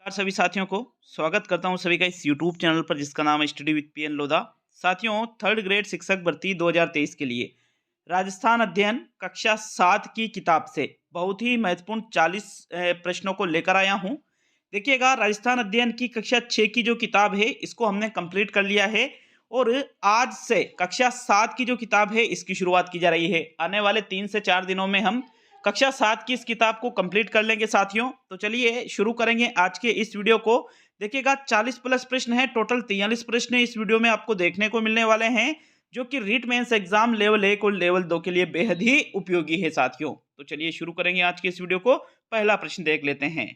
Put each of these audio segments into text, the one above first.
सभी साथियों को स्वागत करता हूं सभी का इस YouTube चैनल पर जिसका नाम है स्टडी विद पीएन लोधा। साथियों, थर्ड ग्रेड शिक्षक भर्ती 2023 के लिए राजस्थान अध्ययन कक्षा 7 की किताब से बहुत ही महत्वपूर्ण 40 प्रश्नों को लेकर आया हूं। देखिएगा, राजस्थान अध्ययन की कक्षा 6 की जो किताब है इसको हमने कंप्लीट कर लिया है और आज से कक्षा 7 की जो किताब है इसकी शुरुआत की जा रही है। आने वाले 3 से 4 दिनों में हम कक्षा 7 की इस किताब को कंप्लीट कर लेंगे साथियों। तो चलिए शुरू करेंगे आज के इस वीडियो को। देखिएगा, 40 प्लस प्रश्न है, टोटल 43 प्रश्न इस वीडियो में आपको देखने को मिलने वाले हैं, जो कि रीट मेंस एग्जाम लेवल 1 और लेवल 2 के लिए बेहद ही उपयोगी है साथियों। तो चलिए शुरू करेंगे आज के इस वीडियो को। पहला प्रश्न देख लेते हैं।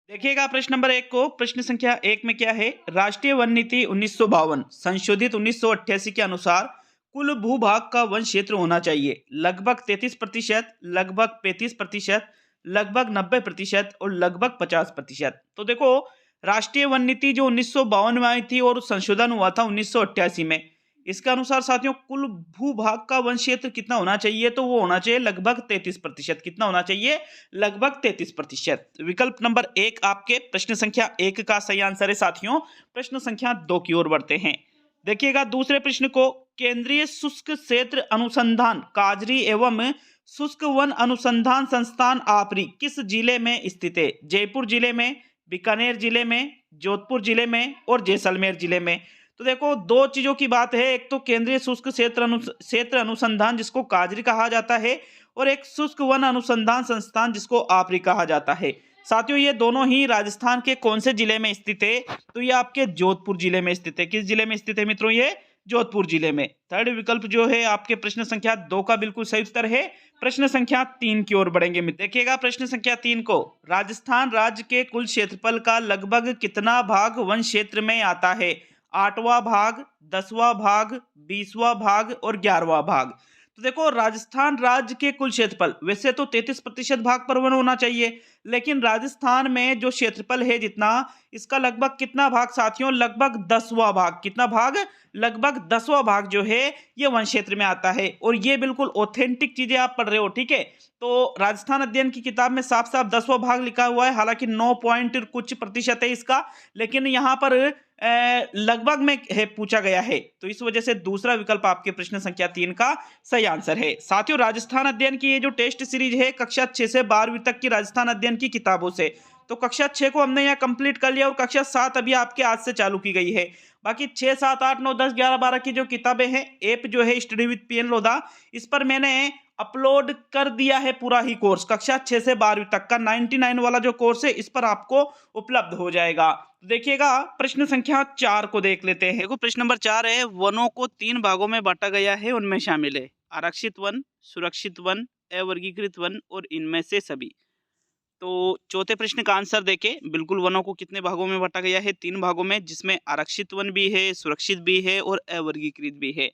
देखिएगा, प्रश्न नंबर 1 को, प्रश्न संख्या 1 में क्या है? राष्ट्रीय वन नीति 1952 संशोधित 1988 के अनुसार कुल भूभाग का वन क्षेत्र होना चाहिए लगभग 33%, लगभग 35%, लगभग 90% और लगभग 50%। तो देखो, राष्ट्रीय वन नीति जो 1952 में आई थी और संशोधन हुआ था 1988 में, इसके अनुसार साथियों कुल भूभाग का वन क्षेत्र कितना होना चाहिए? तो वो होना चाहिए लगभग 33%। कितना होना चाहिए? लगभग 33%। विकल्प नंबर 1 आपके प्रश्न संख्या 1 का सही आंसर है साथियों। प्रश्न संख्या 2 की ओर बढ़ते हैं। देखिएगा, दूसरे प्रश्न को, केंद्रीय शुष्क क्षेत्र अनुसंधान काजरी एवं शुष्क वन अनुसंधान संस्थान आपरी किस जिले में स्थित है? जयपुर जिले में, बीकानेर जिले में, जोधपुर जिले में और जैसलमेर जिले में। तो देखो, दो चीजों की बात है, एक तो केंद्रीय शुष्क क्षेत्र अनुसंधान जिसको काजरी कहा जाता है, और एक शुष्क वन अनुसंधान संस्थान जिसको आपरी कहा जाता है। साथियों, ये दोनों ही राजस्थान के कौन से जिले में स्थित है? तो ये आपके जोधपुर जिले में स्थित है। किस जिले में स्थित है मित्रों? ये जोधपुर जिले में। थर्ड विकल्प जो है आपके प्रश्न संख्या 2 का बिल्कुल सही उत्तर है। प्रश्न संख्या 3 की ओर बढ़ेंगे। देखिएगा, प्रश्न संख्या 3 को, राजस्थान राज्य के कुल क्षेत्रफल का लगभग कितना भाग वन क्षेत्र में आता है? 8वां भाग, 10वां भाग, 20वां भाग और 11वां भाग। तो देखो, राजस्थान राज्य के कुल क्षेत्रफल, वैसे तो 33% भाग पर वन होना चाहिए, लेकिन राजस्थान में जो क्षेत्रफल है जितना, इसका लगभग कितना भाग साथियों? लगभग 10वां भाग। कितना भाग? लगभग 10वां भाग जो है ये वन क्षेत्र में आता है। और ये बिल्कुल ऑथेंटिक चीजें आप पढ़ रहे हो, ठीक है? तो राजस्थान अध्ययन की किताब में साफ साफ 10वां भाग लिखा हुआ है, हालांकि 9 पॉइंट कुछ प्रतिशत है इसका, लेकिन यहाँ पर लगभग में है पूछा गया है। तो इस वजह से दूसरा विकल्प आपके प्रश्न संख्या 3 का सही आंसर है। साथियों, राजस्थान अध्ययन की ये जो टेस्ट सीरीज है कक्षा 6 से 12वीं तक की राजस्थान अध्ययन की किताबों से, तो कक्षा 6 को हमने यहाँ कंप्लीट कर लिया और कक्षा 7 अभी आपके आज से चालू की गई है। बाकी 6, 7, 8, 9, 10, 11, 12 की जो किताबें हैं, ऐप जो है स्टडी विद पीएन लोधा, इस पर मैंने अपलोड कर दिया है पूरा ही कोर्स। कक्षा 6 से 12वीं तक का 99 वाला जो कोर्स है इस पर आपको उपलब्ध हो जाएगा। देखिएगा, प्रश्न संख्या 4 को देख लेते हैं। देखो, प्रश्न नंबर 4 है, वनों को 3 भागों में बांटा गया है, उनमें शामिल है आरक्षित वन, सुरक्षित वन, अवर्गीकृत वन और इनमें से सभी। तो चौथे प्रश्न का आंसर देखें, बिल्कुल वनों को कितने भागों में बांटा गया है? 3 भागों में, जिसमें आरक्षित वन भी है, सुरक्षित भी है और अवर्गीकृत भी है।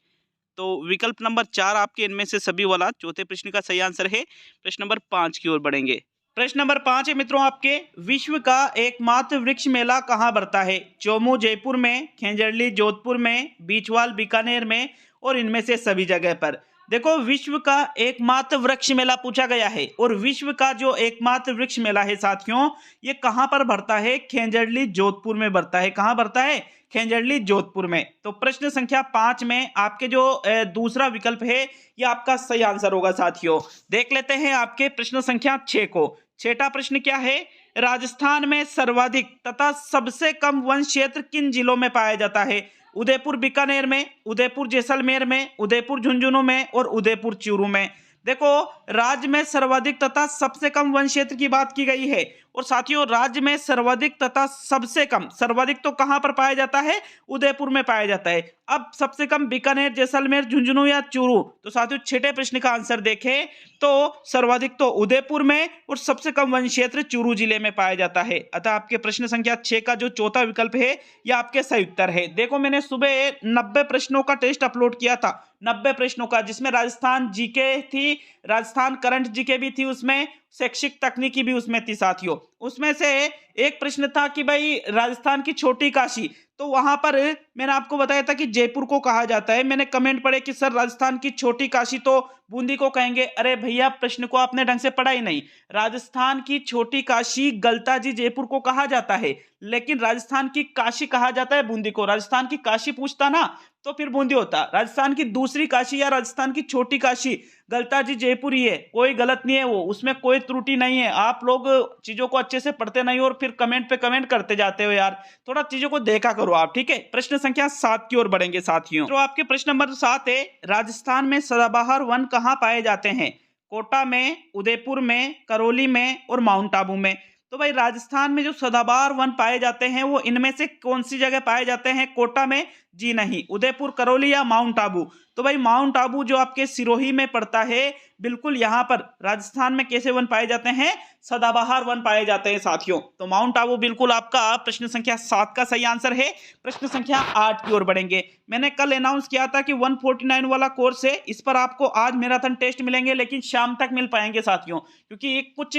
तो विकल्प नंबर 4 आपके इनमें से सभी वाला चौथे प्रश्न का सही आंसर है। प्रश्न नंबर 5 की ओर बढ़ेंगे। प्रश्न नंबर 5 है मित्रों आपके, विश्व का एकमात्र वृक्ष मेला कहाँ बढ़ता है? चौमू जयपुर में, खेंजरली जोधपुर में, बीचवाल बीकानेर में और इनमें से सभी जगह पर। देखो, विश्व का एकमात्र वृक्ष मेला पूछा गया है, और विश्व का जो एकमात्र वृक्ष मेला है साथियों, ये कहां पर बढ़ता है? खेंजरली जोधपुर में बढ़ता है। कहां बढ़ता है? खेंजरली जोधपुर में। तो प्रश्न संख्या 5 में आपके जो दूसरा विकल्प है ये आपका सही आंसर होगा साथियों। देख लेते हैं आपके प्रश्न संख्या 6 को। छठा प्रश्न क्या है? राजस्थान में सर्वाधिक तथा सबसे कम वन क्षेत्र किन जिलों में पाया जाता है? उदयपुर बीकानेर में, उदयपुर जैसलमेर में, उदयपुर झुंझुनू में और उदयपुर चूरू में। देखो, राज्य में सर्वाधिक तथा सबसे कम वन क्षेत्र की बात की गई है, और साथियों राज्य में सर्वाधिक तथा सबसे कम, सर्वाधिक तो कहां पर पाया जाता है? उदयपुर में पाया जाता है। अब सबसे कम बीकानेर, जैसलमेर, झुंझुनू या चूरू? तो साथियों छठे प्रश्न का आंसर देखें तो सर्वाधिक तो उदयपुर में और सबसे कम वन क्षेत्र चूरू जिले में पाया जाता है। अतः आपके प्रश्न संख्या 6 का जो चौथा विकल्प है यह आपके सही उत्तर है। देखो, मैंने सुबह 90 प्रश्नों का टेस्ट अपलोड किया था, 90 प्रश्नों का, जिसमें राजस्थान जीके थी, राजस्थान करंट जीके भी थी, उसमें शैक्षिक तकनीकी भी उसमें थी साथियों। उसमें से एक प्रश्न था कि भाई राजस्थान की छोटी काशी, तो वहां पर मैंने आपको बताया था कि जयपुर को कहा जाता है। मैंने कमेंट पढ़े कि सर राजस्थान की छोटी काशी तो बूंदी को कहेंगे। अरे भैया, प्रश्न को आपने ढंग से पढ़ा ही नहीं। राजस्थान की छोटी काशी गलताजी जयपुर को कहा जाता है, लेकिन राजस्थान की काशी कहा जाता है बूंदी को। राजस्थान की काशी पूछता ना तो फिर बूंदी होता। राजस्थान की दूसरी काशी या राजस्थान की छोटी काशी गलताजी जयपुर ही है, कोई गलत नहीं है वो, उसमें कोई त्रुटि नहीं है। आप लोग चीजों को अच्छे से पढ़ते नहीं और फिर कमेंट पे कमेंट करते जाते हो यार, थोड़ा चीजों को देखा करो आप, ठीक है। प्रश्न संख्या 7 की ओर बढ़ेंगे साथियों। तो आपके प्रश्न नंबर 7 है, राजस्थान में सदाबहार वन कहां पाए जाते हैं? कोटा में, उदयपुर में, करौली में और माउंट आबू में। तो भाई राजस्थान में जो सदाबहार वन पाए जाते हैं वो इनमें से कौन सी जगह पाए जाते हैं? कोटा में? जी नहीं। उदयपुर, करौली या माउंट आबू? तो भाई माउंट आबू जो आपके सिरोही में पड़ता है, बिल्कुल यहां पर राजस्थान में कैसे वन पाए जाते हैं? सदाबहार वन पाए जाते हैं साथियों। तो माउंट आबू बिल्कुल आपका प्रश्न संख्या 7 का सही आंसर है। प्रश्न संख्या 8 की ओर बढ़ेंगे। मैंने कल अनाउंस किया था कि 149 वाला कोर्स है, इस पर आपको आज मैराथन टेस्ट मिलेंगे, लेकिन शाम तक मिल पाएंगे साथियों, क्योंकि कुछ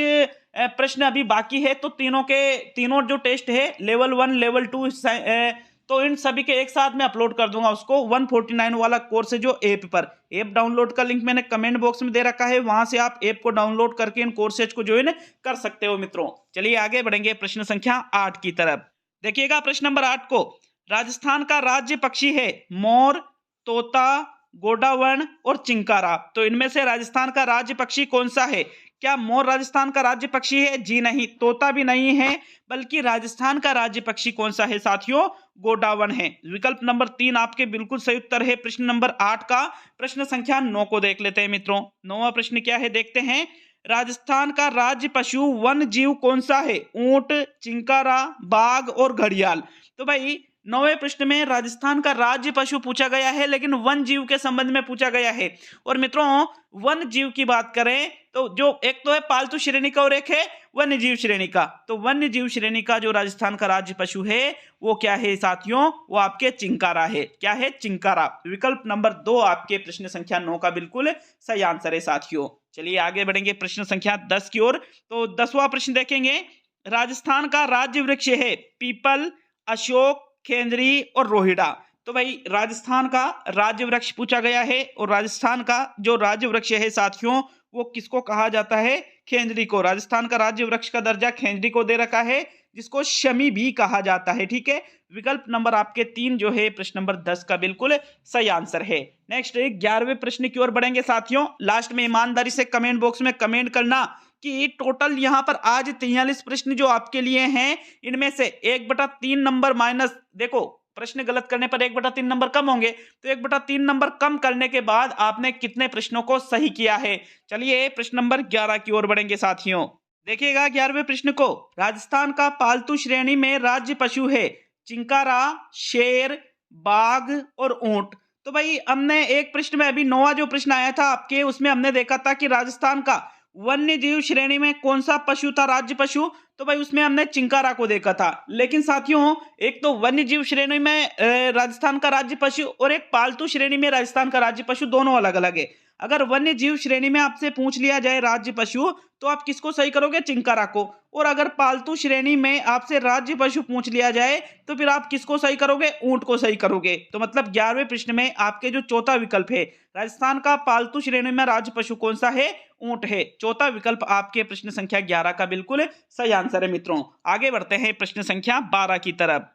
प्रश्न अभी बाकी है। तो तीनों जो टेस्ट है, लेवल 1, लेवल 2, तो इन सभी के एक साथ में अपलोड कर दूंगा उसको। 149 वाला कोर्स है जो ऐप पर, ऐप डाउनलोड का लिंक मैंने कमेंट बॉक्स में दे रखा है, वहां से आप ऐप को डाउनलोड करके इन कोर्सेज को ज्वाइन कर सकते हो मित्रों। चलिए आगे बढ़ेंगे प्रश्न संख्या 8 की तरफ। देखिएगा प्रश्न नंबर 8 को, राजस्थान का राज्य पक्षी है मोर, तोता, गोडावण और चिंकारा। तो इनमें से राजस्थान का राज्य पक्षी कौन सा है? क्या मोर राजस्थान का राज्य पक्षी है? जी नहीं। तोता भी नहीं है, बल्कि राजस्थान का राज्य पक्षी कौन सा है साथियों? गोडावण है। विकल्प नंबर 3 आपके बिल्कुल सही उत्तर है प्रश्न नंबर 8 का। प्रश्न संख्या 9 को देख लेते हैं मित्रों। 9वां प्रश्न क्या है देखते हैं। राजस्थान का राज्य पशु वन जीव कौन सा है? ऊंट, चिंकारा, बाघ और घड़ियाल। तो भाई 9वें प्रश्न में राजस्थान का राज्य पशु पूछा गया है, लेकिन वन जीव के संबंध में पूछा गया है। और मित्रों वन जीव की बात करें तो जो एक तो है पालतू श्रेणी का और एक है वन्य जीव श्रेणी का। तो वन्य जीव श्रेणी का जो राजस्थान का राज्य पशु है वो क्या है साथियों? वो आपके चिंकारा है। क्या है? चिंकारा। विकल्प नंबर 2 आपके प्रश्न संख्या 9 का बिल्कुल सही आंसर है साथियों। चलिए आगे बढ़ेंगे प्रश्न संख्या 10 की ओर। तो 10वां प्रश्न देखेंगे। राजस्थान का राज्य वृक्ष है पीपल, अशोक, खेंजरी और रोहिड़ा। तो भाई राजस्थान का राज्य वृक्ष पूछा गया है, और राजस्थान का जो राज्य वृक्ष है साथियों वो किसको कहा जाता है? खेंजरी को। राजस्थान का राज्य वृक्ष का दर्जा खेंजरी को दे रखा है, जिसको शमी भी कहा जाता है, ठीक है। विकल्प नंबर आपके 3 जो है प्रश्न नंबर 10 का बिल्कुल सही आंसर है। नेक्स्ट 11वें प्रश्न की ओर बढ़ेंगे साथियों। लास्ट में ईमानदारी से कमेंट बॉक्स में कमेंट करना कि टोटल यहाँ पर आज 43 प्रश्न जो आपके लिए हैं, इनमें से 1/3 नंबर माइनस, देखो प्रश्न गलत करने पर 1/3 नंबर कम होंगे, तो 1/3 नंबर कम करने के बाद आपने कितने प्रश्नों को सही किया है। चलिए प्रश्न नंबर 11 की ओर बढ़ेंगे साथियों। देखिएगा 11वें प्रश्न को। राजस्थान का पालतू श्रेणी में राज्य पशु है चिंकारा, शेर, बाघ और ऊंट। तो भाई हमने एक प्रश्न में, अभी 9वां जो प्रश्न आया था आपके, उसमें हमने देखा था कि राजस्थान का वन्य जीव श्रेणी में कौन सा पशु था राज्य पशु? तो भाई उसमें हमने चिंकारा को देखा था। लेकिन साथियों एक तो वन्य जीव श्रेणी में राजस्थान का राज्य पशु और एक पालतू श्रेणी में राजस्थान का राज्य पशु, दोनों अलग अलग है। अगर वन्य जीव श्रेणी में आपसे पूछ लिया जाए राज्य पशु, तो आप किसको सही करोगे? चिंकारा को। और अगर पालतू श्रेणी में आपसे राज्य पशु पूछ लिया जाए तो फिर आप किसको सही करोगे? ऊंट को सही करोगे। तो मतलब 11वें प्रश्न में आपके जो चौथा विकल्प है, राजस्थान का पालतू श्रेणी में राज्य पशु कौन सा है? ऊंट है। चौथा विकल्प आपके प्रश्न संख्या 11 का बिल्कुल सही आंसर है मित्रों। आगे बढ़ते हैं प्रश्न संख्या 12 की तरफ।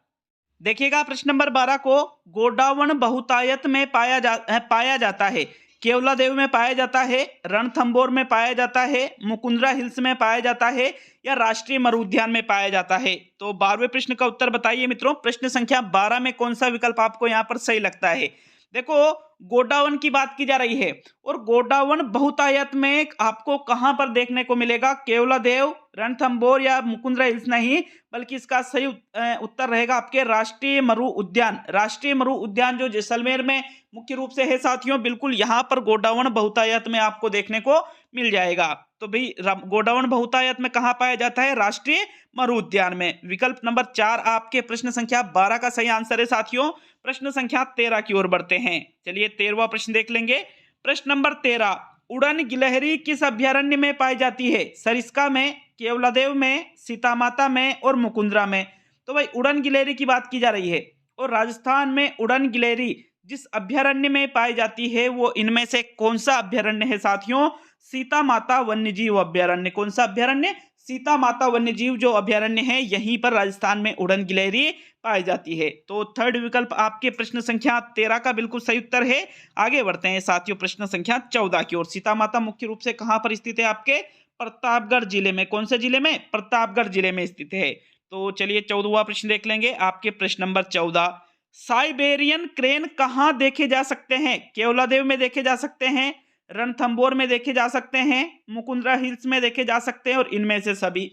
देखिएगा प्रश्न नंबर 12 को। गोडावण बहुतायत में पाया जाता है केवलादेव में पाया जाता है, रणथंभौर में पाया जाता है, मुकुंदरा हिल्स में पाया जाता है या राष्ट्रीय मरु उद्यान में पाया जाता है। तो 12वें प्रश्न का उत्तर बताइए मित्रों। प्रश्न संख्या 12 में कौन सा विकल्प आपको यहाँ पर सही लगता है? देखो गोडावण की बात की जा रही है, और गोडावण बहुतायत में आपको कहां पर देखने को मिलेगा? केवलादेव, रणथंभौर या मुकुंदरा हिल्स नहीं, बल्कि इसका सही उत्तर रहेगा आपके राष्ट्रीय मरु उद्यान। राष्ट्रीय मरु उद्यान जो जैसलमेर में मुख्य रूप से है साथियों, बिल्कुल यहाँ पर गोडावण बहुतायत में आपको देखने को मिल जाएगा। तो भाई गोडावण बहुतायत में कहाँ पाया जाता है? राष्ट्रीय मरु उद्यान में। विकल्प नंबर 4 आपके प्रश्न संख्या 12 का सही आंसर है साथियों। प्रश्न संख्या 13 की ओर बढ़ते हैं। चलिए 13वां प्रश्न देख लेंगे। प्रश्न नंबर 13, उड़न गिलहरी किस अभ्यारण्य में पाई जाती है? सरिस्का में, केवलादेव में, सीता माता में और मुकुंदरा में। तो भाई उड़न गिलहरी की बात की जा रही है और राजस्थान में उड़न गिलहरी जिस अभ्यारण्य में पाई जाती है वो इनमें से कौन सा अभ्यारण्य है साथियों? सीता माता वन्यजीव अभ्यारण्य। कौन सा अभ्यारण्य? सीता माता वन्यजीव जो अभ्यारण्य है यहीं पर राजस्थान में उड़न गिलहरी पाई जाती है। तो थर्ड विकल्प आपके प्रश्न संख्या 13 का बिल्कुल सही उत्तर है। आगे बढ़ते हैं साथियों प्रश्न संख्या 14 की ओर। सीता माता मुख्य रूप से कहां पर स्थित है? आपके प्रतापगढ़ जिले में। कौन से जिले में? प्रतापगढ़ जिले में स्थित है। तो चलिए 14वां प्रश्न देख लेंगे। आपके प्रश्न नंबर 14, साइबेरियन क्रेन कहां देखे जा सकते हैं? केवलादेव में देखे जा सकते हैं, रणथंभौर में देखे जा सकते हैं, मुकुंदरा हिल्स में देखे जा सकते हैं और इनमें से सभी।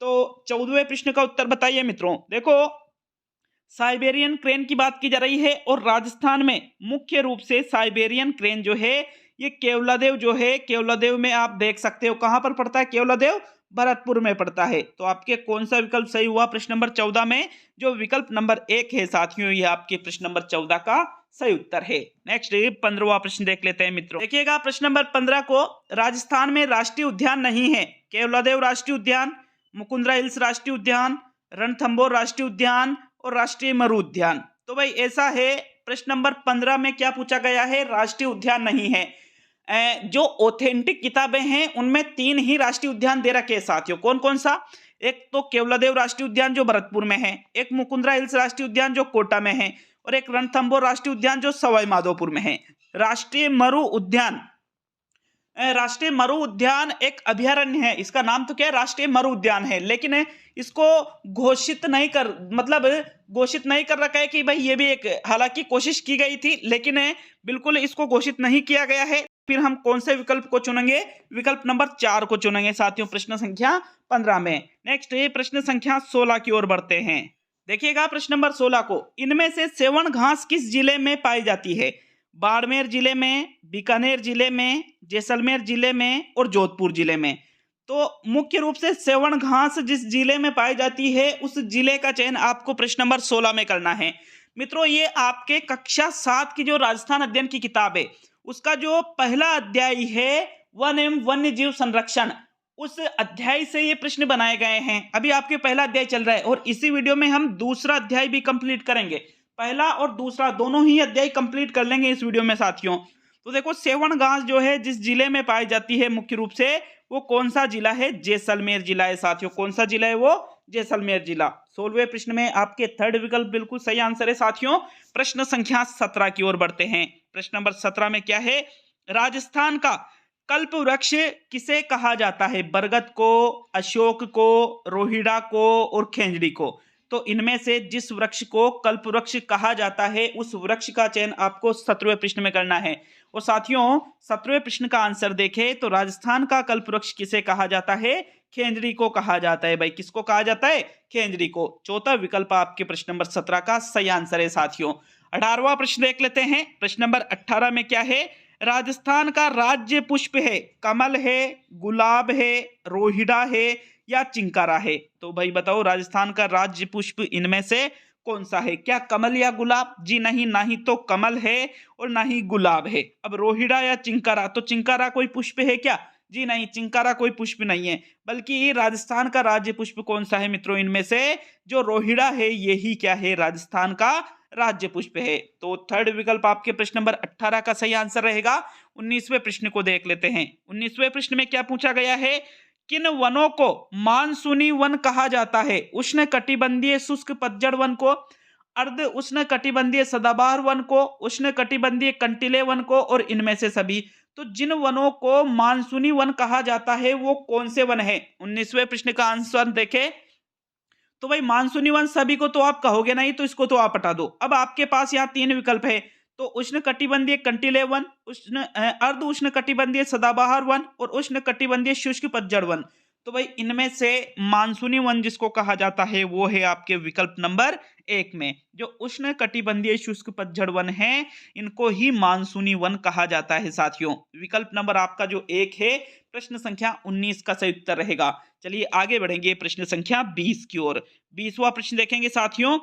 तो 14वें प्रश्न का उत्तर बताइए मित्रों। देखो साइबेरियन क्रेन की बात की जा रही है और राजस्थान में मुख्य रूप से साइबेरियन क्रेन जो है ये केवलादेव जो है, केवलादेव में आप देख सकते हो। कहां पर पड़ता है केवलादेव? भरतपुर में पड़ता है। तो आपके कौन सा विकल्प सही हुआ प्रश्न नंबर 14 में? जो विकल्प नंबर 1 है साथियों, ये आपके प्रश्न नंबर 14 का सही उत्तर है। नेक्स्ट 15वां प्रश्न देख लेते हैं मित्रों। देखिएगा प्रश्न नंबर 15 को, राजस्थान में राष्ट्रीय उद्यान नहीं है। केवलादेव राष्ट्रीय उद्यान, मुकुंदरा हिल्स राष्ट्रीय उद्यान, रणथंभौर राष्ट्रीय उद्यान और राष्ट्रीय मरु उद्यान। तो भाई ऐसा है, प्रश्न नंबर 15 में क्या पूछा गया है? राष्ट्रीय उद्यान नहीं है। जो ऑथेंटिक किताबें हैं उनमें 3 ही राष्ट्रीय उद्यान दे रखे हैं साथियों। कौन कौन सा? एक तो केवलादेव राष्ट्रीय उद्यान जो भरतपुर में है, एक मुकुंदरा हिल्स राष्ट्रीय उद्यान जो कोटा में है और एक रणथंभौर राष्ट्रीय उद्यान जो सवाई माधोपुर में है। राष्ट्रीय मरु उद्यान एक अभ्यारण्य है। इसका नाम तो क्या है? राष्ट्रीय मरु उद्यान है, लेकिन इसको घोषित नहीं कर रखा है कि भाई ये भी एक, हालांकि कोशिश की गई थी लेकिन बिल्कुल इसको घोषित नहीं किया गया है। फिर हम कौन से विकल्प को चुनेंगे? विकल्प नंबर 4 को चुनेंगे साथियों प्रश्न संख्या 15 में। नेक्स्ट ये प्रश्न संख्या 16 की ओर बढ़ते हैं। देखिएगा प्रश्न नंबर 16 को, इनमें से सेवन घास किस जिले में पाई जाती है? बाड़मेर जिले में, बीकानेर जिले में, जैसलमेर जिले में और जोधपुर जिले में। तो मुख्य रूप से सेवन घास जिस जिले में पाई जाती है उस जिले का चयन आपको प्रश्न नंबर 16 में करना है मित्रों। ये आपके कक्षा 7 की जो राजस्थान अध्ययन की किताब है उसका जो पहला अध्याय है वन एवं वन्य जीव संरक्षण, उस अध्याय से ये प्रश्न बनाए गए हैं। अभी आपके पहला अध्याय चल रहा है और इसी वीडियो में हम दूसरा अध्याय भी कंप्लीट करेंगे। पहला और दूसरा दोनों ही अध्याय कंप्लीट कर लेंगे इस वीडियो में साथियों। तो देखो सेवन घास जो है जिस जिले में पाई जाती है मुख्य रूप से, वो कौन सा जिला है? जैसलमेर जिला है साथियों। कौन सा जिला है वो? जैसलमेर जिला। 16वें प्रश्न में आपके थर्ड विकल्प बिल्कुल सही आंसर है साथियों। प्रश्न संख्या 17 की ओर बढ़ते हैं। प्रश्न नंबर 17 में क्या है? राजस्थान का कल्प वृक्ष किसे कहा जाता है? बरगद को, अशोक को, रोहिड़ा को और खेंजड़ी को। तो इनमें से जिस वृक्ष को कल्प वृक्ष कहा जाता है उस वृक्ष का चयन आपको 17वें प्रश्न में करना है। और साथियों 17वें प्रश्न का आंसर देखें तो राजस्थान का कल्प वृक्ष किसे कहा जाता है? खेंजड़ी को कहा जाता है। भाई किसको कहा जाता है? खेंजड़ी को। चौथा विकल्प आपके प्रश्न नंबर 17 का सही आंसर है साथियों। 18वां प्रश्न देख लेते हैं। प्रश्न नंबर 18 में क्या है? राजस्थान का राज्य पुष्प है, कमल है, गुलाब है, रोहिड़ा है या चिंकारा है। तो भाई बताओ राजस्थान का राज्य पुष्प इनमें से कौन सा है? क्या कमल या गुलाब? जी नहीं, ना ही तो कमल है और ना ही गुलाब है। अब रोहिड़ा या चिंकारा, तो चिंकारा कोई पुष्प है क्या? जी नहीं, चिंकारा कोई पुष्प नहीं है। बल्कि राजस्थान का राज्य पुष्प कौन सा है मित्रों? इनमें से जो रोहिड़ा है यही क्या है? राजस्थान का राज्य पुष्प है। तो थर्ड विकल्प आपके प्रश्न नंबर 18 का सही आंसर रहेगा। 19वें प्रश्न को देख लेते हैं। 19वें प्रश्न में क्या पूछा गया है? किन वनों को मानसूनी वन कहा जाता है? उष्ण कटिबंधीय शुष्क पतझड़ वन को, अर्ध उष्ण कटिबंधीय सदाबहार वन को, उष्ण कटिबंधीय कंटीले वन को और इनमें से सभी। तो जिन वनों को मानसूनी वन कहा जाता है वो कौन से वन है? 19वें प्रश्न का आंसर देखें तो भाई मानसूनी वन सभी को तो आप कहोगे नहीं, तो इसको तो आप हटा दो। अब आपके पास यहाँ 3 विकल्प है। तो उष्ण कटिबंधीय कंटीले वन, अर्ध उष्ण कटिबंधीय सदाबहार वन और उष्ण कटिबंधीय शुष्क पतझड़ वन। तो भाई इनमें से मानसूनी वन जिसको कहा जाता है वो है आपके विकल्प नंबर 1 में। जो उष्ण कटिबंधीय शुष्क पतझड़ वन है इनको ही मानसूनी वन कहा जाता है साथियों। विकल्प नंबर आपका जो 1 है प्रश्न संख्या 19 का सही उत्तर रहेगा। चलिए आगे बढ़ेंगे प्रश्न संख्या 20 की ओर। 20वां प्रश्न देखेंगे साथियों।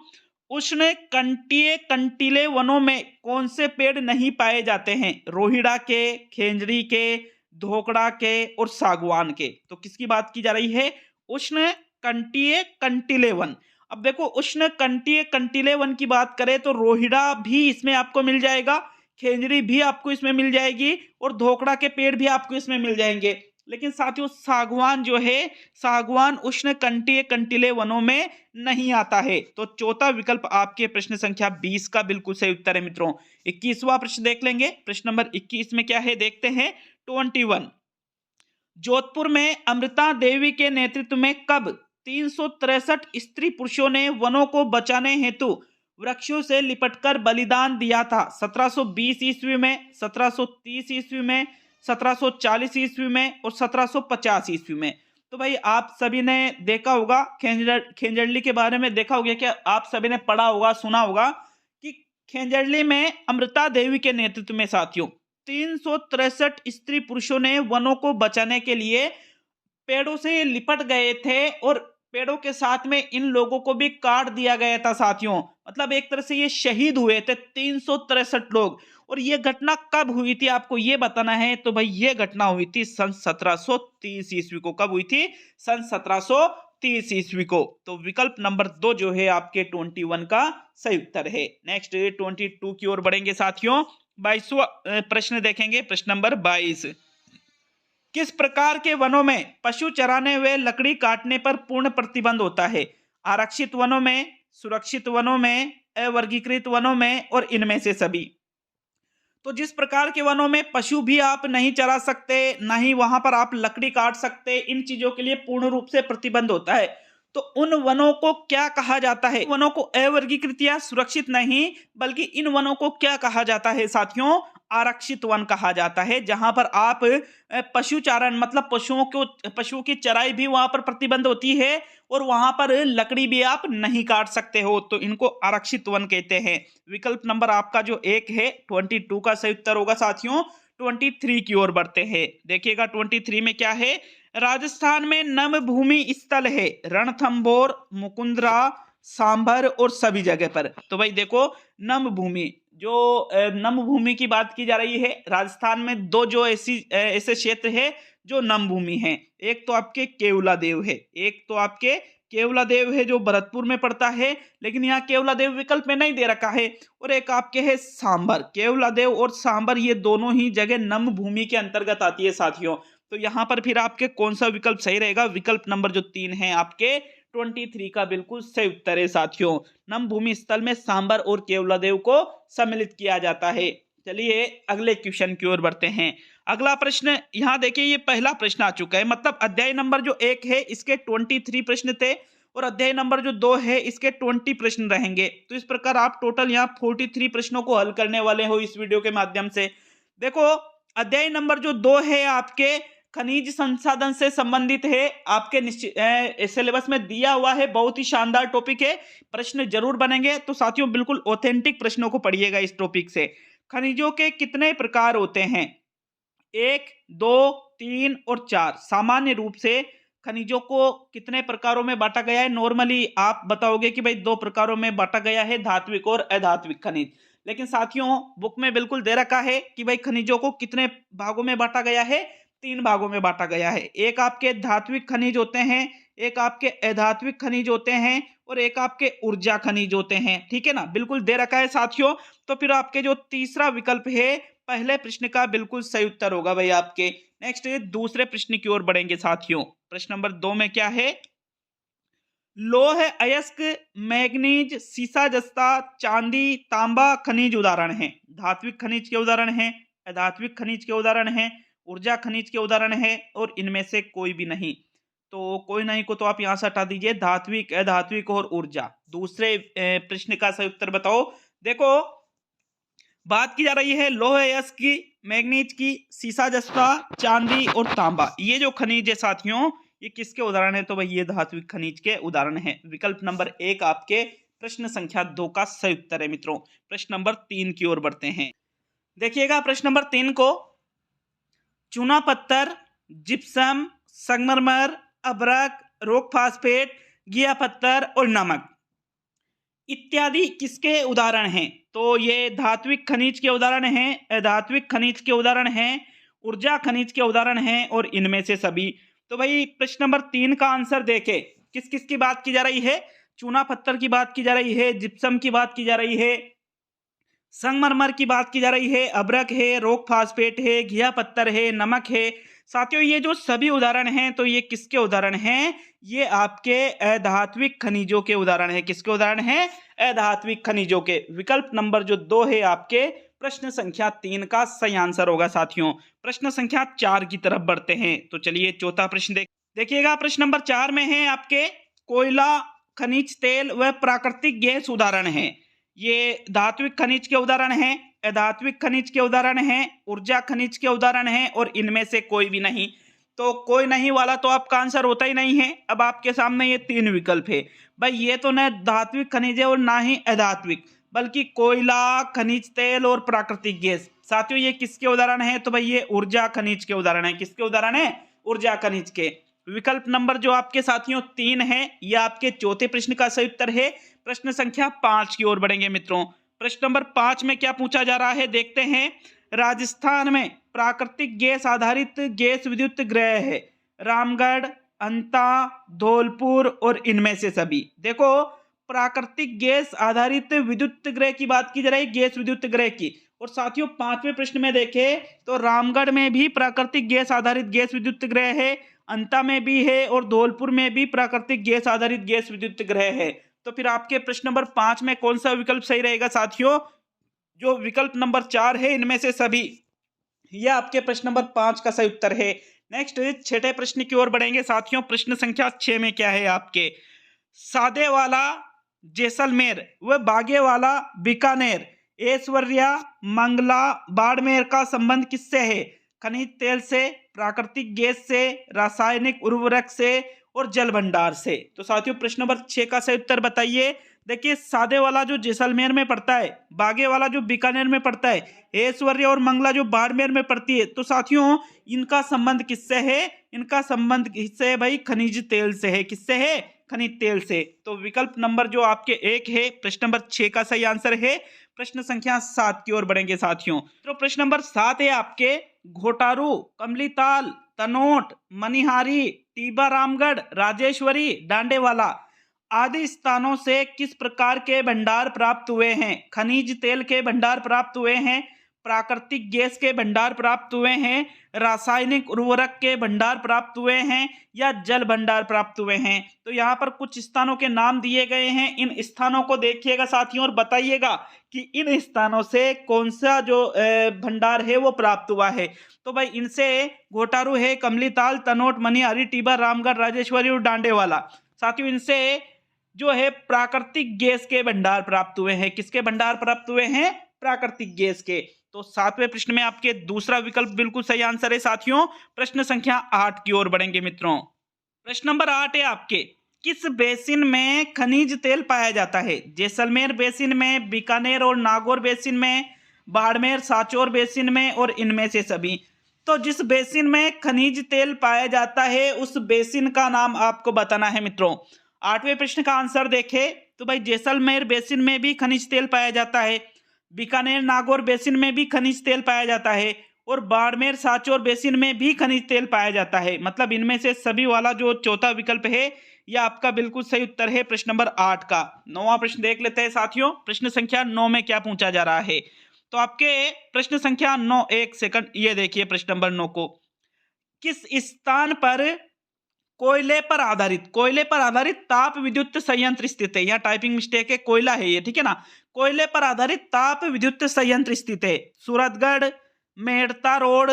उष्ण कंटीले वनों में कौन से पेड़ नहीं पाए जाते हैं? रोहिड़ा के, खेंजड़ी के, धोकड़ा के और सागवान के। तो किसकी बात की जा रही है? उष्ण कंटीय कंटीले वन। अब देखो उष्ण कंटीय कंटीले वन की बात करें तो रोहिड़ा भी इसमें आपको मिल जाएगा, खेजड़ी भी आपको इसमें मिल जाएगी और धोकड़ा के पेड़ भी आपको इसमें मिल जाएंगे। लेकिन साथियों सागवान जो है, सागवान उष्ण कंटीय कंटीले वनों में नहीं आता है। तो चौथा विकल्प आपके प्रश्न संख्या 20 का बिल्कुल सही उत्तर है मित्रों। 21वां प्रश्न देख लेंगे। प्रश्न नंबर 21 में क्या है देखते हैं। 21 जोधपुर में अमृता देवी के नेतृत्व में कब 363 स्त्री पुरुषों ने वनों को बचाने हेतु वृक्षों से लिपटकर बलिदान दिया था? 1720 ईस्वी में, 1730 ईस्वी में, 1740 ईस्वी में और 1750 ईस्वी में। तो भाई आप सभी ने देखा होगा खेंजड़ली के बारे में, देखा होगा कि आप सभी ने पढ़ा होगा, सुना होगा कि खेंजड़ली में अमृता देवी के नेतृत्व में साथियों 363 स्त्री पुरुषों ने वनों को बचाने के लिए पेड़ों से लिपट गए थे और पेड़ों के साथ में इन लोगों को भी काट दिया गया था साथियों। मतलब एक तरह से ये शहीद हुए थे 363 लोग। और ये घटना कब हुई थी आपको ये बताना है। तो भाई ये घटना हुई थी सन 1730 ईस्वी को। कब हुई थी? सन 1730 ईस्वी को। तो विकल्प नंबर 2 जो है आपके 21 का सही उत्तर है। नेक्स्ट 22 की ओर बढ़ेंगे साथियों। 22वां प्रश्न देखेंगे। प्रश्न नंबर 22 किस प्रकार के वनों में पशु चराने व लकड़ी काटने पर पूर्ण प्रतिबंध होता है? आरक्षित वनों में, सुरक्षित वनों में, अवर्गीकृत वनों में और इनमें से सभी। तो जिस प्रकार के वनों में पशु भी आप नहीं चरा सकते, ना ही वहां पर आप लकड़ी काट सकते, इन चीजों के लिए पूर्ण रूप से प्रतिबंध होता है। तो उन वनों को क्या कहा जाता है? वनों को अवर्गीकृत या सुरक्षित नहीं, बल्कि इन वनों को क्या कहा जाता है साथियों? आरक्षित वन कहा जाता है, जहां पर आप पशु चारण मतलब पशुओं की चराई भी वहां पर प्रतिबंध होती है और वहां पर लकड़ी भी आप नहीं काट सकते हो। तो इनको आरक्षित वन कहते हैं। विकल्प नंबर आपका जो 1 है 22 का सही उत्तर होगा साथियों। 23 की ओर बढ़ते हैं। देखिएगा 23 में क्या है। राजस्थान में नम भूमि स्थल है रणथंभौर, मुकुंदरा, सांभर और सभी जगह पर। तो भाई देखो नम भूमि, जो नम भूमि की बात की जा रही है, राजस्थान में दो जो ऐसे क्षेत्र है जो नम भूमि है। एक तो आपके केवलादेव है, एक तो आपके केवलादेव है जो भरतपुर में पड़ता है, लेकिन यहाँ केवलादेव विकल्प में नहीं दे रखा है। और एक आपके है सांभर। केवलादेव और सांभर ये दोनों ही जगह नम भूमि के अंतर्गत आती है साथियों। तो यहाँ पर फिर आपके कौन सा विकल्प सही रहेगा? विकल्प नंबर जो 3 है आपके 23 का बिल्कुल सही उत्तर है साथियों। नम भूमि स्थल में सांभर और केवलादेव को सम्मिलित किया जाता है। चलिए अगले क्वेश्चन की ओर बढ़ते हैं। अगला प्रश्न यहाँ देखिए, ये पहला प्रश्न आ चुका है। मतलब अध्याय नंबर जो 1 है इसके 23 प्रश्न थे और अध्याय नंबर जो 2 है इसके 20 प्रश्न रहेंगे। तो इस प्रकार आप टोटल यहाँ 43 प्रश्नों को हल करने वाले हो इस वीडियो के माध्यम से। देखो अध्याय नंबर जो 2 है आपके खनिज संसाधन से संबंधित है। आपके निश्चित सिलेबस में दिया हुआ है, बहुत ही शानदार टॉपिक है, प्रश्न जरूर बनेंगे। तो साथियों बिल्कुल ऑथेंटिक प्रश्नों को पढ़िएगा इस टॉपिक से। खनिजों के कितने प्रकार होते हैं? 1, 2, 3 और 4। सामान्य रूप से खनिजों को कितने प्रकारों में बांटा गया है? नॉर्मली आप बताओगे कि भाई 2 प्रकारों में बांटा गया है, धात्विक और अधात्विक खनिज। लेकिन साथियों बुक में बिल्कुल दे रखा है कि भाई खनिजों को कितने भागों में बांटा गया है? 3 भागों में बांटा गया है। एक आपके धात्विक खनिज होते हैं, एक आपके अधात्विक खनिज होते हैं और एक आपके ऊर्जा खनिज होते हैं। ठीक है ना, बिल्कुल दे रखा है साथियों। तो फिर आपके जो तीसरा विकल्प है पहले प्रश्न का बिल्कुल सही उत्तर होगा भाई आपके। नेक्स्ट दूसरे प्रश्न की ओर बढ़ेंगे साथियों। प्रश्न नंबर 2 में क्या है? लोह अयस्क, मैग्नीज, सीसा जस्ता, चांदी, तांबा खनिज उदाहरण हैं। धात्विक खनिज के उदाहरण हैं, अधात्विक खनिज के उदाहरण हैं, ऊर्जा खनिज के उदाहरण है और इनमें से कोई भी नहीं। तो कोई नहीं को तो आप यहां से हटा दीजिए। धात्विक, अधात्विक और ऊर्जा। दूसरे प्रश्न का सही उत्तर बताओ। देखो बात की जा रही है लोह अयस्क की, मैग्नीज की, सीसा जस्ता, चांदी और तांबा। ये जो खनिज है साथियों ये किसके उदाहरण है? तो भाई ये धात्विक खनिज के उदाहरण है। विकल्प नंबर 1 आपके प्रश्न संख्या 2 का सही उत्तर है मित्रों। प्रश्न नंबर 3 की ओर बढ़ते हैं। देखिएगा प्रश्न नंबर 3 को। चूना पत्थर, जिप्सम, संगमरमर, अभ्रक, रॉक फास्फेट, गिया पत्थर और नमक इत्यादि किसके उदाहरण हैं? तो ये धात्विक खनिज के उदाहरण हैं, अधात्विक खनिज के उदाहरण हैं, ऊर्जा खनिज के उदाहरण हैं और इनमें से सभी। तो भाई प्रश्न नंबर 3 का आंसर देखे, किस किस की बात की जा रही है? चूना पत्थर की बात की जा रही है, जिप्सम की बात की जा रही है, संगमरमर की बात की जा रही है, अभ्रक है, रॉक फास्फेट है, घिया पत्थर है, नमक है। साथियों ये जो सभी उदाहरण हैं तो ये किसके उदाहरण हैं? ये आपके अधात्विक खनिजों के उदाहरण हैं। किसके उदाहरण हैं? अधात्विक खनिजों के। विकल्प नंबर जो 2 है आपके प्रश्न संख्या 3 का सही आंसर होगा साथियों। प्रश्न संख्या 4 की तरफ बढ़ते हैं। तो चलिए चौथा प्रश्न देखिएगा। प्रश्न नंबर 4 में है आपके कोयला, खनिज तेल व प्राकृतिक गैस उदाहरण है। ये धात्विक खनिज के उदाहरण हैं, अधात्विक खनिज के उदाहरण हैं, ऊर्जा खनिज के उदाहरण हैं और इनमें से कोई भी नहीं। तो कोई नहीं वाला तो आपका आंसर होता ही नहीं है। अब आपके सामने ये 3 विकल्प है। भाई ये तो न धात्विक खनिज है और ना ही अधात्विक, बल्कि कोयला, खनिज तेल और प्राकृतिक गैस। साथियों ये किसके उदाहरण है? तो भाई ये ऊर्जा खनिज के उदाहरण है। किसके उदाहरण है? ऊर्जा खनिज के। विकल्प नंबर जो आपके साथियों 3 है, यह आपके चौथे प्रश्न का सही उत्तर है। प्रश्न संख्या 5 की ओर बढ़ेंगे मित्रों। प्रश्न नंबर 5 में क्या पूछा जा रहा है देखते हैं। राजस्थान में प्राकृतिक गैस आधारित गैस विद्युत गृह है। रामगढ़, अंता, धौलपुर और इनमें से सभी। देखो प्राकृतिक गैस आधारित विद्युत गृह की बात की जा रही है, गैस विद्युत गृह की। और साथियों 5वें प्रश्न में देखें तो रामगढ़ में भी प्राकृतिक गैस आधारित गैस विद्युत गृह है, अंता में भी है और धौलपुर में भी प्राकृतिक गैस आधारित गैस विद्युत गृह है। तो फिर आपके प्रश्न नंबर 5 में कौन सा विकल्प सही रहेगा साथियों? जो विकल्प नंबर 4 है इनमें से सभी, यह आपके प्रश्न नंबर 5 का सही उत्तर है। नेक्स्ट छठे प्रश्न की ओर बढ़ेंगे साथियों। प्रश्न संख्या 6 में क्या है आपके? सादे वाला जैसलमेर व बागे वाला बीकानेर, ऐश्वर्या, मंगला, बाड़मेर का संबंध किससे है? खनिज तेल से, प्राकृतिक गैस से, रासायनिक उर्वरक से और जल भंडार से। तो साथियों प्रश्न नंबर 6 का सही उत्तर बताइए। देखिए सादे वाला जो जैसलमेर में पड़ता है, बागे वाला जो बीकानेर में पड़ता है, ऐश्वर्या और मंगला जो बाड़मेर में पड़ती है। तो साथियों इनका संबंध किससे है? इनका संबंध किससे है भाई? खनिज तेल से है। किससे है? खनिज तेल से। तो विकल्प नंबर जो आपके 1 है प्रश्न नंबर 6 का सही आंसर है। प्रश्न संख्या 7 की ओर बढ़ेंगे साथियों। तो प्रश्न नंबर 7 है आपके घोटारू, कमलीताल, तनोट, मनिहारी, टीबा रामगढ़, राजेश्वरी, डांडेवाला आदि स्थानों से किस प्रकार के भंडार प्राप्त हुए हैं? खनिज तेल के भंडार प्राप्त हुए हैं, प्राकृतिक गैस के भंडार प्राप्त हुए हैं, रासायनिक उर्वरक के भंडार प्राप्त हुए हैं या जल भंडार प्राप्त हुए हैं। तो यहाँ पर कुछ स्थानों के नाम दिए गए हैं। इन स्थानों को देखिएगा साथियों और बताइएगा कि इन स्थानों से कौन सा जो भंडार है वो प्राप्त हुआ है। तो भाई इनसे घोटारू है, कमलीताल, तनोट, मनिहारी, टीबा रामगढ़, राजेश्वरी और डांडेवाला। साथियों इनसे जो है प्राकृतिक गैस के भंडार प्राप्त हुए हैं। किसके भंडार प्राप्त हुए हैं? प्राकृतिक गैस के। तो 7वें प्रश्न में आपके दूसरा विकल्प बिल्कुल सही आंसर है साथियों। प्रश्न संख्या 8 की ओर बढ़ेंगे मित्रों। प्रश्न नंबर 8 है आपके किस बेसिन में खनिज तेल पाया जाता है? जैसलमेर बेसिन में, बीकानेर और नागौर बेसिन में, बाड़मेर, सांचौर बेसिन में और इनमें से सभी। तो जिस बेसिन में खनिज तेल पाया जाता है उस बेसिन का नाम आपको बताना है मित्रों। 8वें प्रश्न का आंसर देखें तो भाई जैसलमेर बेसिन में भी खनिज तेल पाया जाता है, बीकानेर नागौर बेसिन में भी खनिज तेल पाया जाता है और बाड़मेर सांचौर बेसिन में भी खनिज तेल पाया जाता है। मतलब इनमें से सभी वाला जो चौथा विकल्प है यह आपका बिल्कुल सही उत्तर है प्रश्न नंबर 8 का। 9वां प्रश्न देख लेते हैं साथियों। प्रश्न संख्या 9 में क्या पूछा जा रहा है? तो आपके प्रश्न संख्या 9, 1 सेकंड, ये देखिए प्रश्न नंबर 9 को। किस स्थान पर कोयले पर आधारित ताप विद्युत संयंत्र स्थित है? यहाँ टाइपिंग मिस्टेक है, कोयला है ये, ठीक है ना। कोयले पर आधारित ताप विद्युत संयंत्र स्थित है। सूरतगढ़, मेड़ता रोड,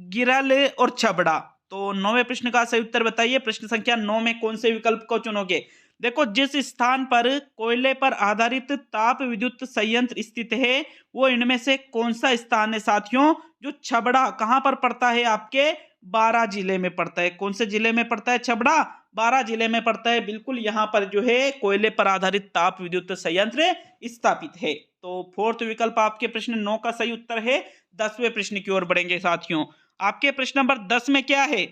गिरल और छबड़ा। तो 9वें प्रश्न का सही उत्तर बताइए। प्रश्न संख्या 9 में कौन से विकल्प को चुनोगे? देखो जिस स्थान पर कोयले पर आधारित ताप विद्युत संयंत्र स्थित है वो इनमें से कौन सा स्थान है साथियों? जो छबड़ा कहां पर पड़ता है? आपके 12 जिले में पड़ता है। कौन से जिले में पड़ता है छबड़ा? 12 जिले में पड़ता है। बिल्कुल यहाँ पर जो है कोयले पर आधारित ताप विद्युत संयंत्र स्थापित है। तो 4th विकल्प आपके प्रश्न 9 का सही उत्तर है। 10वें प्रश्न की ओर बढ़ेंगे साथियों। आपके प्रश्न नंबर 10 में क्या है?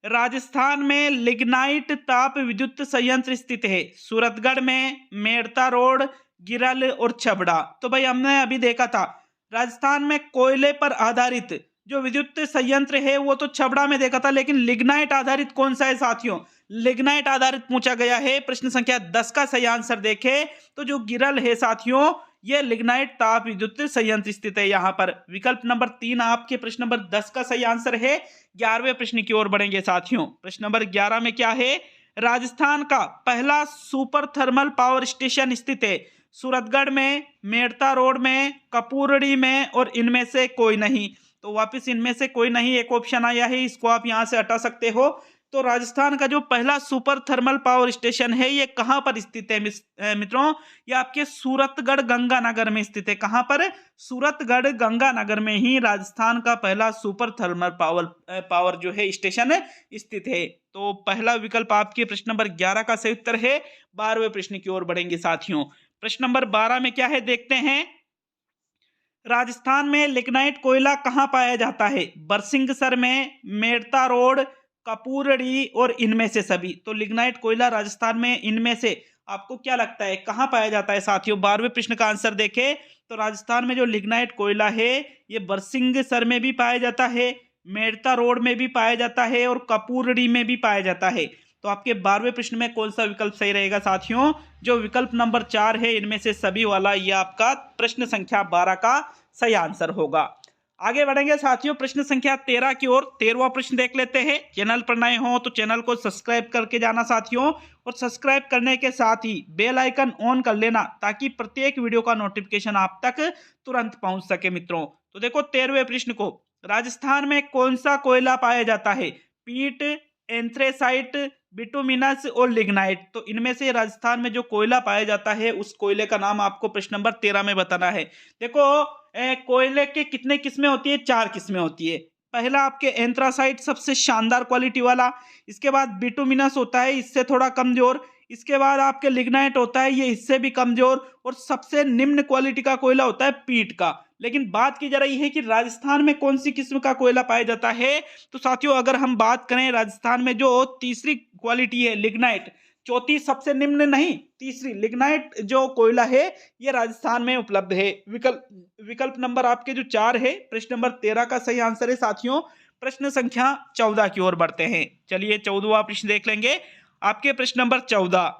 राजस्थान में लिग्नाइट ताप विद्युत संयंत्र स्थित है। सूरतगढ़ में, मेड़ता रोड, गिरल और छबड़ा। तो भाई हमने अभी देखा था राजस्थान में कोयले पर आधारित जो विद्युत संयंत्र है वो तो छबड़ा में देखा था, लेकिन लिग्नाइट आधारित कौन सा है साथियों? लिग्नाइट आधारित पूछा गया है। प्रश्न संख्या 10 का सही आंसर देखें तो जो गिरल है साथियों, ये लिग्नाइट ताप विद्युत संयंत्र स्थित है यहाँ पर। विकल्प नंबर 3 आपके प्रश्न नंबर 10 का सही आंसर है। 11वें प्रश्न की ओर बढ़ेंगे साथियों। प्रश्न नंबर 11 में क्या है? राजस्थान का पहला सुपर थर्मल पावर स्टेशन स्थित है सूरतगढ़ में, मेड़ता रोड में, कपूरड़ी में और इनमें से कोई नहीं। तो वापस इनमें से कोई नहीं एक ऑप्शन आया है, इसको आप यहां से हटा सकते हो। तो राजस्थान का जो पहला सुपर थर्मल पावर स्टेशन है ये कहां पर स्थित है मित्रों? ये आपके सूरतगढ़ गंगानगर में स्थित है। कहां पर? सूरतगढ़ गंगानगर में ही राजस्थान का पहला सुपर थर्मल पावर जो है स्टेशन स्थित है। तो पहला विकल्प आपके प्रश्न नंबर 11 का सही उत्तर है। 12वें प्रश्न की ओर बढ़ेंगे साथियों। प्रश्न नंबर 12 में क्या है देखते हैं। राजस्थान में लिग्नाइट कोयला कहां पाया जाता है? बरसिंहसर में, मेड़ता रोड, कपूरड़ी और इनमें से सभी। तो लिग्नाइट कोयला राजस्थान में इनमें से आपको क्या लगता है कहां पाया जाता है साथियों? 12वें प्रश्न का आंसर देखें तो राजस्थान में जो लिग्नाइट कोयला है ये बरसिंहसर में भी पाया जाता है, मेड़ता रोड में भी पाया जाता है और कपूरड़ी में भी पाया जाता है। तो आपके 12वें प्रश्न में कौन सा विकल्प सही रहेगा साथियों? जो विकल्प नंबर 4 है इनमें से सभी वाला, ये आपका प्रश्न संख्या 12 का सही आंसर होगा। आगे बढ़ेंगे साथियों प्रश्न संख्या 13 की ओर। 13वां प्रश्न देख लेते हैं। चैनल पर नए हो तो चैनल को सब्सक्राइब करके जाना साथियों, और सब्सक्राइब करने के साथ ही बेल आइकन ऑन कर लेना ताकि प्रत्येक वीडियो का नोटिफिकेशन आप तक तुरंत पहुंच सके मित्रों। तो देखो 13वें प्रश्न को, राजस्थान में कौन सा कोयला पाया जाता है? पीट, एंथ्रेसाइट, बिटुमिनस और लिग्नाइट। तो इनमें से राजस्थान में जो कोयला पाया जाता है उस कोयले का नाम आपको प्रश्न नंबर 13 में बताना है। देखो कोयले के कितने किस्में होती है? 4 किस्में होती है। पहला आपके एंथ्रासाइट सबसे शानदार क्वालिटी वाला, इसके बाद बिटुमिनस होता है इससे थोड़ा कमजोर, इसके बाद आपके लिग्नाइट होता है ये इससे भी कमजोर, और सबसे निम्न क्वालिटी का कोयला होता है पीट का। लेकिन बात की जा रही है कि राजस्थान में कौन सी किस्म का कोयला पाया जाता है। तो साथियों अगर हम बात करें राजस्थान में जो तीसरी क्वालिटी है लिग्नाइट, चौथी सबसे निम्न नहीं, तीसरी लिग्नाइट जो कोयला है ये राजस्थान में उपलब्ध है। विकल्प नंबर आपके जो 4 है प्रश्न नंबर 13 का सही आंसर है साथियों। प्रश्न संख्या 14 की ओर बढ़ते हैं। चलिए 14वां प्रश्न देख लेंगे। आपके प्रश्न नंबर 14,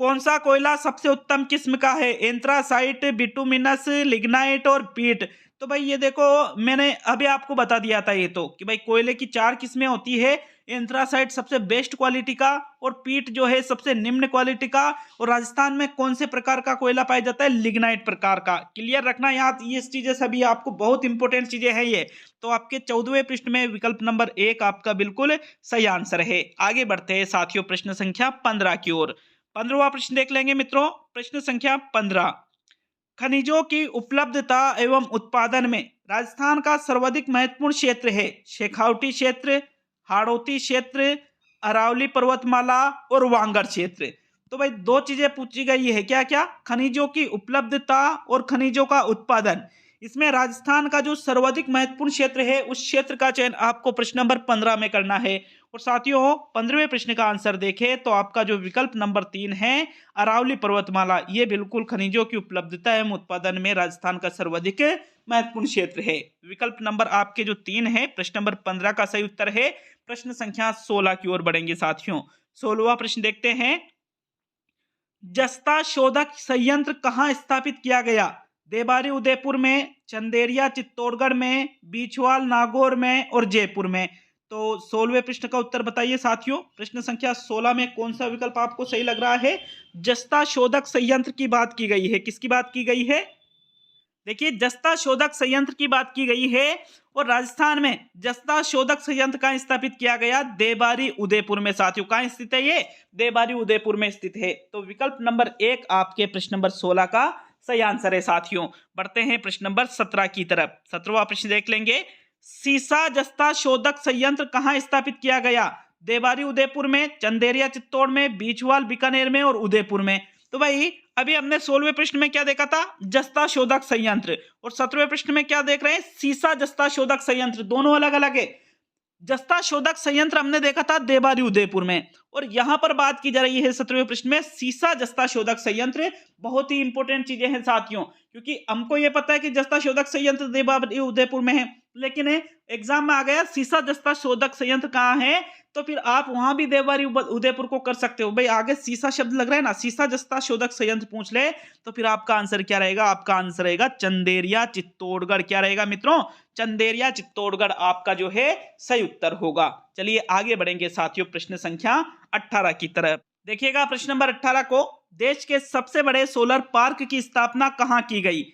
कौन सा कोयला सबसे उत्तम किस्म का है? एंथ्रासाइट, बिटुमिनस, लिग्नाइट और पीट। तो भाई ये देखो मैंने अभी आपको बता दिया था ये तो कि भाई कोयले की 4 किस्में होती है। एंथ्रासाइट सबसे बेस्ट क्वालिटी का और पीट जो है सबसे निम्न क्वालिटी का। और राजस्थान में कौन से प्रकार का कोयला पाया जाता है? लिग्नाइट प्रकार का। क्लियर रखना याद, ये चीजें सभी आपको बहुत इंपॉर्टेंट चीजें हैं ये। तो आपके 14वें प्रश्न में विकल्प नंबर 1 आपका बिल्कुल सही आंसर है। आगे बढ़ते हैं साथियों प्रश्न संख्या 15 की ओर। 15वां प्रश्न देख लेंगे मित्रों। प्रश्न संख्या 15, खनिजों की उपलब्धता एवं उत्पादन में राजस्थान का सर्वाधिक महत्वपूर्ण क्षेत्र है? शेखावटी क्षेत्र, हाड़ौती क्षेत्र, अरावली पर्वतमाला और वांगड़ क्षेत्र। तो भाई 2 चीजें पूछी गई है, क्या क्या? खनिजों की उपलब्धता और खनिजों का उत्पादन। इसमें राजस्थान का जो सर्वाधिक महत्वपूर्ण क्षेत्र है उस क्षेत्र का चयन आपको प्रश्न नंबर 15 में करना है। और साथियों 15वें प्रश्न का आंसर देखें तो आपका जो विकल्प नंबर 3 है अरावली पर्वतमाला, ये बिल्कुल खनिजों की उपलब्धता एवं उत्पादन में राजस्थान का सर्वाधिक महत्वपूर्ण क्षेत्र है। विकल्प नंबर आपके जो 3 है प्रश्न नंबर 15 का सही उत्तर है। प्रश्न संख्या 16 की ओर बढ़ेंगे साथियों। 16वां प्रश्न देखते हैं। जस्ता शोधक संयंत्र कहां स्थापित किया गया? देबारी उदयपुर में, चंदेरिया चित्तौड़गढ़ में, बीछवाल नागौर में और जयपुर में। तो 16वें प्रश्न का उत्तर बताइए साथियों। प्रश्न संख्या 16 में कौन सा विकल्प आपको सही लग रहा है? जस्ता शोधक संयंत्र की बात की गई है। किसकी बात की गई है? देखिए जस्ता शोधक संयंत्र की बात की गई है। और राजस्थान में जस्ता शोधक संयंत्र कहां स्थापित किया गया? देबारी उदयपुर में साथियों। कहां स्थित है ये? देबारी उदयपुर में स्थित है। तो विकल्प नंबर 1 आपके प्रश्न नंबर 16 का सही आंसर है साथियों। बढ़ते हैं प्रश्न नंबर 17 की तरफ। 17वां प्रश्न देख लेंगे। सीसा जस्ता शोधक संयंत्र कहां स्थापित किया गया? देबारी उदयपुर में, चंदेरिया चित्तौड़ में, बीछवाल बीकानेर में और उदयपुर में। तो भाई अभी हमने 16वें प्रश्न में क्या देखा था? जस्ता शोधक संयंत्र। और 17वें प्रश्न में क्या देख रहे हैं? सीसा जस्ता शोधक संयंत्र। दोनों अलग अलग है। जस्ता शोधक संयंत्र हमने देखा था देबारी उदयपुर में, और यहां पर बात की जा रही है 17वें प्रश्न में सीसा जस्ता शोधक संयंत्र। बहुत ही इंपॉर्टेंट चीजें हैं साथियों, क्योंकि हमको यह पता है कि जस्ता शोधक संयंत्र देबारी उदयपुर में है, लेकिन एग्जाम में आ गया सीसा जस्ता शोधक संयंत्र कहाँ है, तो फिर आप वहां भी देवबारी उदयपुर को कर सकते हो। भाई आगे सीसा शब्द लग रहा है ना, सीसा जस्ता शोधक संयंत्र पूछ ले तो फिर आपका आंसर क्या रहेगा, आपका आंसर रहेगा चंदेरिया चित्तौड़गढ़। क्या रहेगा मित्रों, चंदेरिया चित्तौड़गढ़ आपका जो है सही उत्तर होगा। चलिए आगे बढ़ेंगे साथियों प्रश्न संख्या 18 की तरफ। देखिएगा प्रश्न नंबर 18 को, देश के सबसे बड़े सोलर पार्क की स्थापना कहाँ की गई?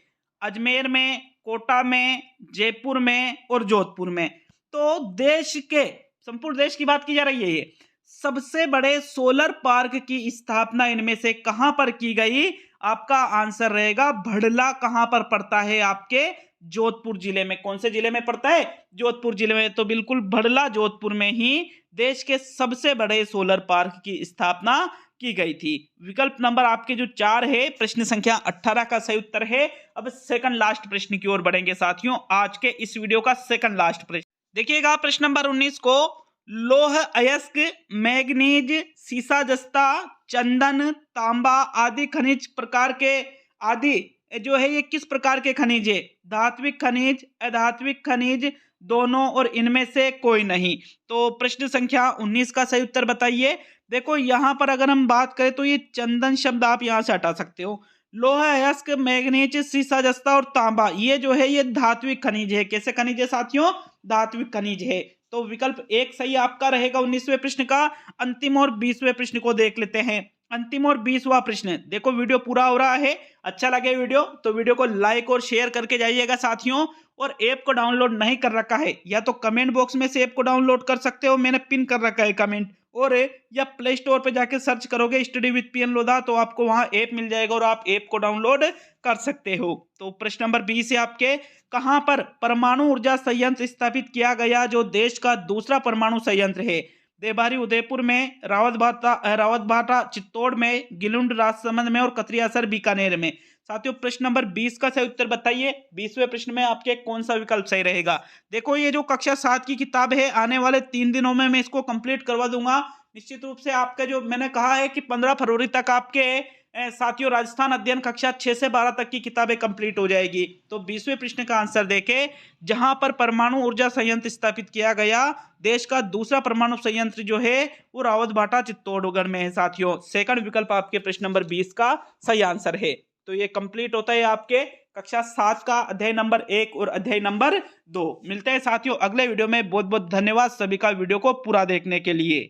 अजमेर में, कोटा में, जयपुर में और जोधपुर में। तो देश के, संपूर्ण देश की बात की जा रही है, ये सबसे बड़े सोलर पार्क की स्थापना इनमें से कहां पर की गई? आपका आंसर रहेगा भड़ला। कहां पर पड़ता है? आपके जोधपुर जिले में। कौन से जिले में पड़ता है? जोधपुर जिले में। तो बिल्कुल भड़ला जोधपुर में ही देश के सबसे बड़े सोलर पार्क की स्थापना की गई थी। विकल्प नंबर आपके जो 4 है प्रश्न संख्या 18 का सही उत्तर है। अब सेकंड लास्ट प्रश्न की ओर बढ़ेंगे साथियों, आज के इस वीडियो का सेकंड लास्ट प्रश्न देखिएगा। प्रश्न नंबर 19 को, लौह अयस्क, मैग्नीज, सीसा जस्ता, चंदन, तांबा आदि खनिज प्रकार के आदि जो है ये किस प्रकार के खनिज है? धात्विक खनिज, अधात्विक खनिज, दोनों और इनमें से कोई नहीं। तो प्रश्न संख्या 19 का सही उत्तर बताइए। देखो यहां पर अगर हम बात करें तो ये चंदन शब्द आप यहां से हटा सकते हो। लोहा अयस्क, मैग्नीज, सीसा जस्ता और तांबा ये जो है ये धात्विक खनिज है। कैसे खनिज है साथियों? धात्विक खनिज है। तो विकल्प 1 सही आपका रहेगा 19वें प्रश्न का। अंतिम और 20वें प्रश्न को देख लेते हैं। अंतिम और 20वां प्रश्न, देखो वीडियो पूरा हो रहा है, अच्छा लगे वीडियो तो वीडियो को लाइक और शेयर करके जाइएगा साथियों। और ऐप को डाउनलोड नहीं कर रखा है या तो कमेंट बॉक्स में से ऐप को डाउनलोड कर सकते हो, मैंने पिन कर रखा है कमेंट, और या प्ले स्टोर पे जाके सर्च करोगे स्टडी विद पीएन लोधा तो आपको वहां ऐप मिल जाएगा और आप ऐप को डाउनलोड कर सकते हो। तो प्रश्न नंबर 20 है आपके, कहां पर परमाणु ऊर्जा संयंत्र स्थापित किया गया जो देश का दूसरा परमाणु संयंत्र है? देवबारी उदयपुर में, रावतभाटा चित्तौड़ में, गिलुंड राजसमंद में और कतरियासर बीकानेर में। साथियों प्रश्न नंबर 20 का सही उत्तर बताइए। 20वें प्रश्न में आपके कौन सा विकल्प सही रहेगा? देखो ये जो कक्षा 7 की किताब है आने वाले 3 दिनों में मैं इसको कंप्लीट करवा दूंगा। निश्चित रूप से आपका जो मैंने कहा है कि 15 फरवरी तक आपके साथियों राजस्थान अध्ययन कक्षा 6 से 12 तक की किताबें कंप्लीट हो जाएगी। तो 20वें प्रश्न का आंसर देखे, जहां पर परमाणु ऊर्जा संयंत्र स्थापित किया गया देश का दूसरा परमाणु संयंत्र जो है वो रावतभाटा चित्तौड़गढ़ में है साथियों। सेकंड विकल्प आपके प्रश्न नंबर 20 का सही आंसर है। तो ये कंप्लीट होता है आपके कक्षा 7 का अध्याय नंबर 1 और अध्याय नंबर 2। मिलते हैं साथियों अगले वीडियो में। बहुत बहुत धन्यवाद सभी का वीडियो को पूरा देखने के लिए।